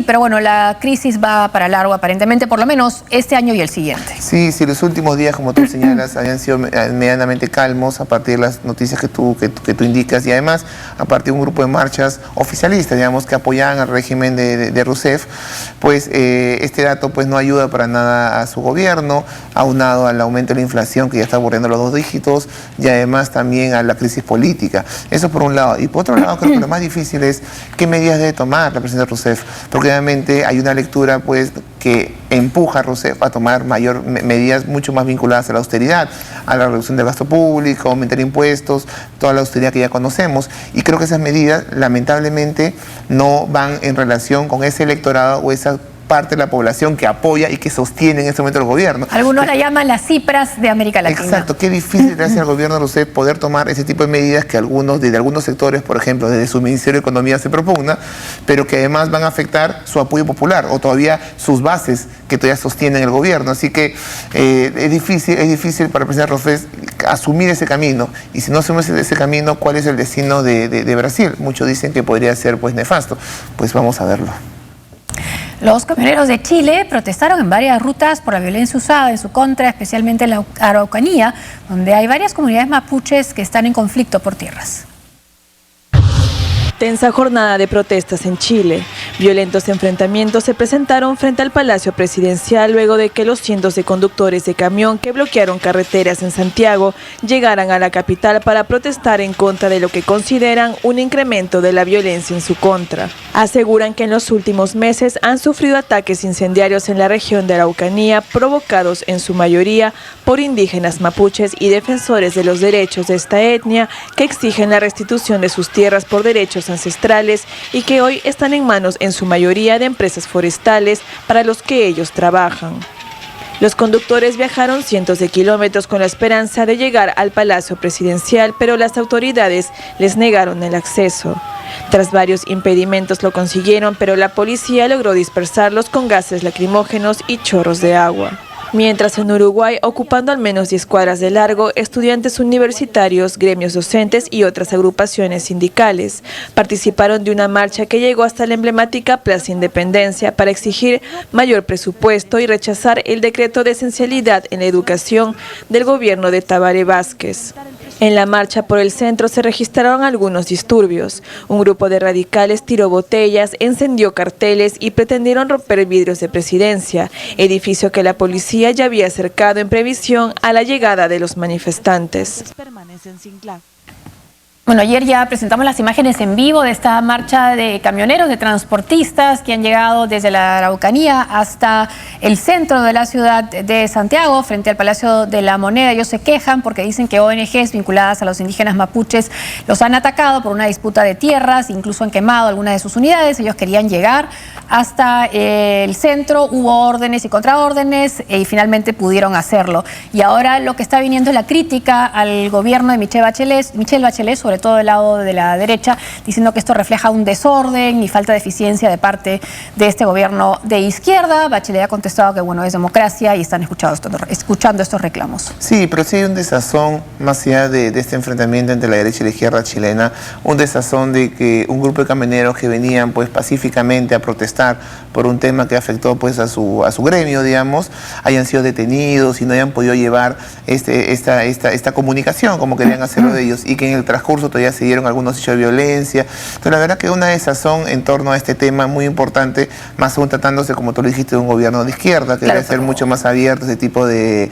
Pero bueno, la crisis va para largo aparentemente, por lo menos este año y el siguiente. Sí, los últimos días, como tú señalas, habían sido medianamente calmos a partir de las noticias que tú indicas, y además a partir de un grupo de marchas oficialistas, digamos, que apoyaban al régimen de Rousseff, pues este dato pues no ayuda para nada a su gobierno, aunado al aumento de la inflación que ya está bordeando los 2 dígitos, y además también a la crisis política. Eso por un lado. Y por otro lado, creo que lo más difícil es qué medidas debe tomar la presidenta Rousseff, porque obviamente hay una lectura pues que empuja a Rousseff a tomar medidas mucho más vinculadas a la austeridad, a la reducción del gasto público, aumentar impuestos, toda la austeridad que ya conocemos. Y creo que esas medidas lamentablemente no van en relación con ese electorado o esa parte de la población que apoya y que sostiene en este momento el gobierno. Algunos la llaman las cifras de América Latina. Exacto, qué difícil gracias al gobierno de Rousseff poder tomar ese tipo de medidas que desde algunos sectores, por ejemplo, desde su Ministerio de Economía se propugna, pero que además van a afectar su apoyo popular o todavía sus bases que todavía sostienen el gobierno. Así que es difícil para el presidente Rousseff asumir ese camino. Y si no asume ese camino, ¿cuál es el destino de Brasil? Muchos dicen que podría ser pues nefasto. Pues vamos a verlo. Los camioneros de Chile protestaron en varias rutas por la violencia usada en su contra, especialmente en la Araucanía, donde hay varias comunidades mapuches que están en conflicto por tierras. Tensa jornada de protestas en Chile. Violentos enfrentamientos se presentaron frente al Palacio Presidencial luego de que los cientos de conductores de camión que bloquearon carreteras en Santiago llegaran a la capital para protestar en contra de lo que consideran un incremento de la violencia en su contra. Aseguran que en los últimos meses han sufrido ataques incendiarios en la región de Araucanía, provocados en su mayoría por indígenas mapuches y defensores de los derechos de esta etnia que exigen la restitución de sus tierras por derechos ancestrales y que hoy están en manos en su mayoría de empresas forestales para los que ellos trabajan. Los conductores viajaron cientos de kilómetros con la esperanza de llegar al Palacio Presidencial, pero las autoridades les negaron el acceso. Tras varios impedimentos lo consiguieron, pero la policía logró dispersarlos con gases lacrimógenos y chorros de agua. Mientras en Uruguay, ocupando al menos 10 cuadras de largo, estudiantes universitarios, gremios docentes y otras agrupaciones sindicales participaron de una marcha que llegó hasta la emblemática Plaza Independencia para exigir mayor presupuesto y rechazar el decreto de esencialidad en la educación del gobierno de Tabaré Vázquez. En la marcha por el centro se registraron algunos disturbios. Un grupo de radicales tiró botellas, encendió carteles y pretendieron romper vidrios de Presidencia, edificio que la policía ya había cercado en previsión a la llegada de los manifestantes. Bueno, ayer ya presentamos las imágenes en vivo de esta marcha de camioneros, de transportistas que han llegado desde la Araucanía hasta el centro de la ciudad de Santiago, frente al Palacio de la Moneda. Ellos se quejan porque dicen que ONGs vinculadas a los indígenas mapuches los han atacado por una disputa de tierras, incluso han quemado algunas de sus unidades. Ellos querían llegar hasta el centro, hubo órdenes y contraórdenes y finalmente pudieron hacerlo. Y ahora lo que está viniendo es la crítica al gobierno de Michelle Bachelet, sobre todo del lado de la derecha, diciendo que esto refleja un desorden y falta de eficiencia de parte de este gobierno de izquierda. Bachelet ha contestado que bueno, es democracia y están escuchando estos reclamos. Sí, pero sí hay un desazón, más allá de este enfrentamiento entre la derecha y la izquierda chilena, un desazón de que un grupo de camioneros que venían pues pacíficamente a protestar por un tema que afectó pues a su gremio, digamos, hayan sido detenidos y no hayan podido llevar esta comunicación como querían hacerlo de ellos, y que en el transcurso todavía se dieron algunos hechos de violencia. Entonces la verdad que una desazón en torno a este tema muy importante, más aún tratándose, como tú lo dijiste, de un gobierno de izquierda, que debe ser mucho más abierto a ese tipo de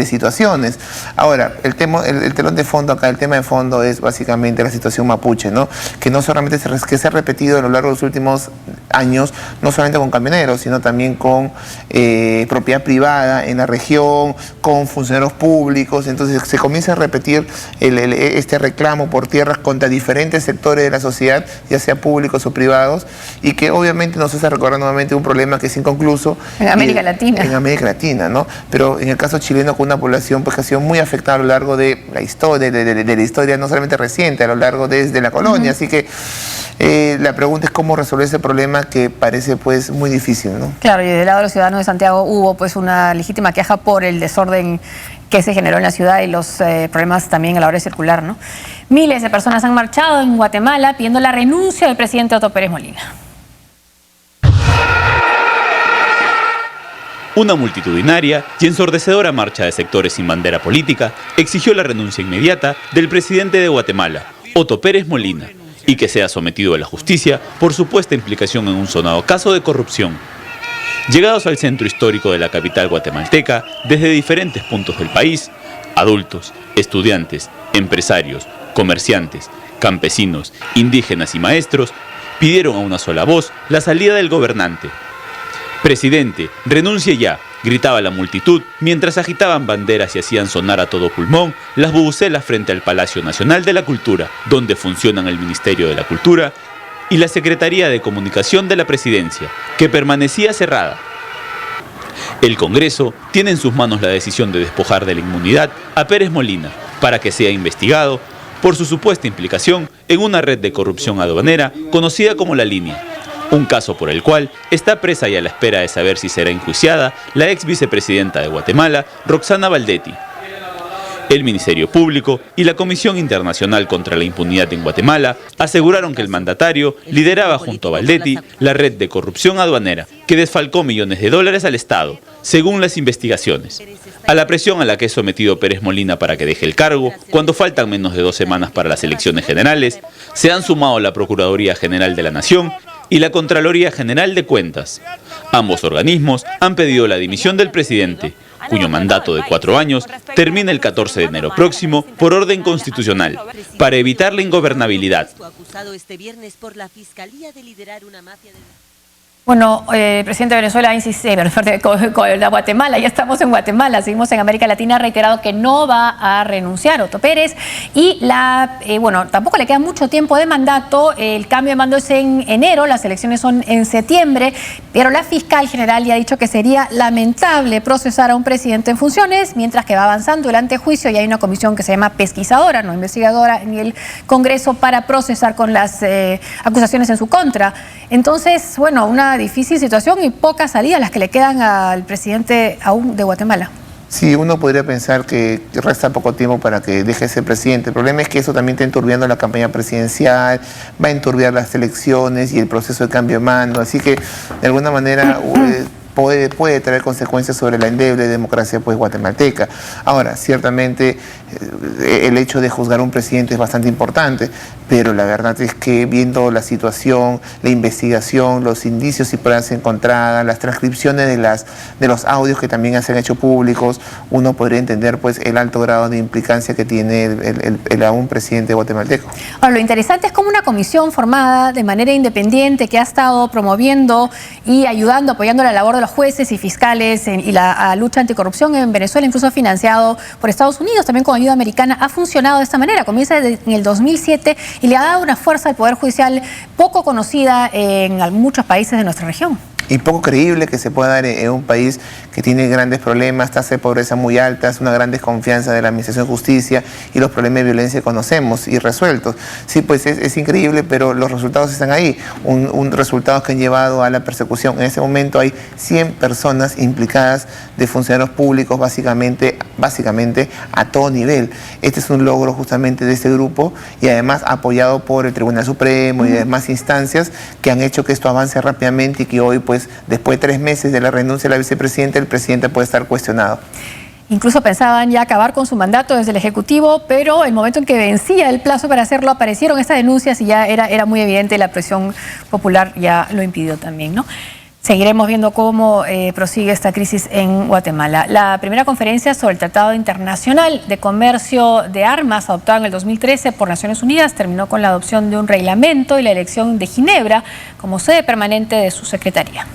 situaciones. Ahora, el telón de fondo acá, el tema de fondo es básicamente la situación mapuche, ¿no? Que no solamente se ha repetido a lo largo de los últimos años, no solamente con camioneros, sino también con propiedad privada en la región, con funcionarios públicos. Entonces se comienza a repetir este reclamo por tierras contra diferentes sectores de la sociedad, ya sea públicos o privados, y que obviamente nos hace recordar nuevamente un problema que es inconcluso en América Latina. En América Latina, ¿no? Pero en el caso chileno, con una población pues, que ha sido muy afectada a lo largo de la historia, de la historia no solamente reciente, a lo largo desde la colonia. Así que la pregunta es cómo resolver ese problema que parece pues muy difícil, ¿no? Claro, y del lado de los ciudadanos de Santiago hubo pues una legítima queja por el desorden que se generó en la ciudad y los problemas también a la hora de circular, ¿no? Miles de personas han marchado en Guatemala pidiendo la renuncia del presidente Otto Pérez Molina. Una multitudinaria y ensordecedora marcha de sectores sin bandera política exigió la renuncia inmediata del presidente de Guatemala, Otto Pérez Molina, y que sea sometido a la justicia por supuesta implicación en un sonado caso de corrupción. Llegados al centro histórico de la capital guatemalteca, desde diferentes puntos del país, adultos, estudiantes, empresarios, comerciantes, campesinos, indígenas y maestros pidieron a una sola voz la salida del gobernante. «Presidente, renuncie ya», gritaba la multitud mientras agitaban banderas y hacían sonar a todo pulmón las bubucelas frente al Palacio Nacional de la Cultura, donde funcionan el Ministerio de la Cultura y la Secretaría de Comunicación de la Presidencia, que permanecía cerrada. El Congreso tiene en sus manos la decisión de despojar de la inmunidad a Pérez Molina para que sea investigado por su supuesta implicación en una red de corrupción aduanera conocida como La Línea, un caso por el cual está presa y a la espera de saber si será enjuiciada la ex vicepresidenta de Guatemala, Roxana Valdetti. El Ministerio Público y la Comisión Internacional contra la Impunidad en Guatemala aseguraron que el mandatario lideraba junto a Valdetti la red de corrupción aduanera que desfalcó millones de dólares al Estado, según las investigaciones. A la presión a la que es sometido Pérez Molina para que deje el cargo, cuando faltan menos de 2 semanas para las elecciones generales, se han sumado la Procuraduría General de la Nación y la Contraloría General de Cuentas. Ambos organismos han pedido la dimisión del presidente, cuyo mandato de 4 años termina el 14 de enero próximo por orden constitucional, para evitar la ingobernabilidad. Bueno, el presidente de Venezuela insiste, de Guatemala, ya estamos en Guatemala, seguimos en América Latina, ha reiterado que no va a renunciar Otto Pérez y tampoco le queda mucho tiempo de mandato, el cambio de mando es en enero, las elecciones son en septiembre, pero la fiscal general ya ha dicho que sería lamentable procesar a un presidente en funciones, mientras que va avanzando el antejuicio y hay una comisión que se llama pesquisadora, no investigadora, en el Congreso para procesar con las acusaciones en su contra. Entonces, bueno, una difícil situación y pocas salidas las que le quedan al presidente aún de Guatemala. Sí, uno podría pensar que resta poco tiempo para que deje ese presidente. El problema es que eso también está enturbiando la campaña presidencial, va a enturbiar las elecciones y el proceso de cambio de mando. Así que, de alguna manera, puede traer consecuencias sobre la endeble democracia guatemalteca. Ahora, ciertamente el hecho de juzgar a un presidente es bastante importante, pero la verdad es que viendo la situación, la investigación, los indicios y pruebas encontradas, las transcripciones de los audios que también se han hecho públicos, uno podría entender el alto grado de implicancia que tiene el aún presidente guatemalteco. Ahora, lo interesante es como una comisión formada de manera independiente que ha estado promoviendo y ayudando, apoyando la labor de los jueces y fiscales y la lucha anticorrupción en Venezuela, incluso financiado por Estados Unidos, también con ayuda americana, ha funcionado de esta manera. Comienza en el 2007 y le ha dado una fuerza al Poder Judicial poco conocida en muchos países de nuestra región. Y poco creíble que se pueda dar en un país que tiene grandes problemas, tasas de pobreza muy altas, una gran desconfianza de la Administración de Justicia y los problemas de violencia que conocemos y resueltos. Sí, pues es increíble, pero los resultados están ahí. Resultados que han llevado a la persecución. En ese momento hay 100 personas implicadas de funcionarios públicos, básicamente a todo nivel. Este es un logro justamente de este grupo y además apoyado por el Tribunal Supremo y demás instancias que han hecho que esto avance rápidamente y que hoy, después de 3 meses de la renuncia de la vicepresidenta, el presidente puede estar cuestionado. Incluso pensaban ya acabar con su mandato desde el Ejecutivo, pero el momento en que vencía el plazo para hacerlo, aparecieron estas denuncias y ya era muy evidente, la presión popular ya lo impidió también, ¿no? Seguiremos viendo cómo prosigue esta crisis en Guatemala. La primera conferencia sobre el Tratado Internacional de Comercio de Armas, adoptado en el 2013 por Naciones Unidas, terminó con la adopción de un reglamento y la elección de Ginebra como sede permanente de su secretaría.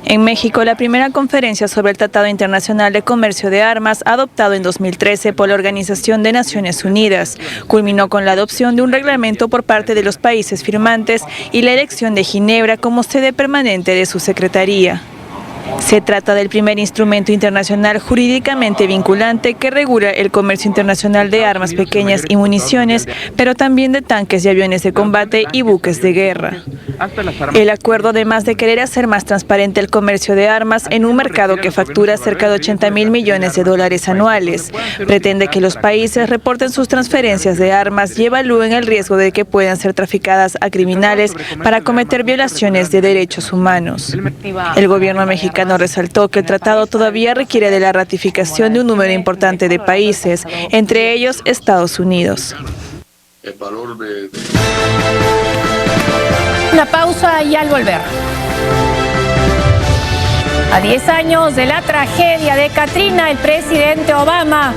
En México, la primera conferencia sobre el Tratado Internacional de Comercio de Armas, adoptado en 2013 por la Organización de Naciones Unidas, culminó con la adopción de un reglamento por parte de los países firmantes y la elección de Ginebra como sede permanente de su secretaría. Se trata del primer instrumento internacional jurídicamente vinculante que regula el comercio internacional de armas pequeñas y municiones, pero también de tanques y aviones de combate y buques de guerra. El acuerdo, además de querer hacer más transparente el comercio de armas en un mercado que factura cerca de 80.000 millones de dólares anuales, pretende que los países reporten sus transferencias de armas y evalúen el riesgo de que puedan ser traficadas a criminales para cometer violaciones de derechos humanos. El gobierno mexicano resaltó que el tratado todavía requiere de la ratificación de un número importante de países, entre ellos Estados Unidos. Una pausa y al volver. A 10 años de la tragedia de Katrina, el presidente Obama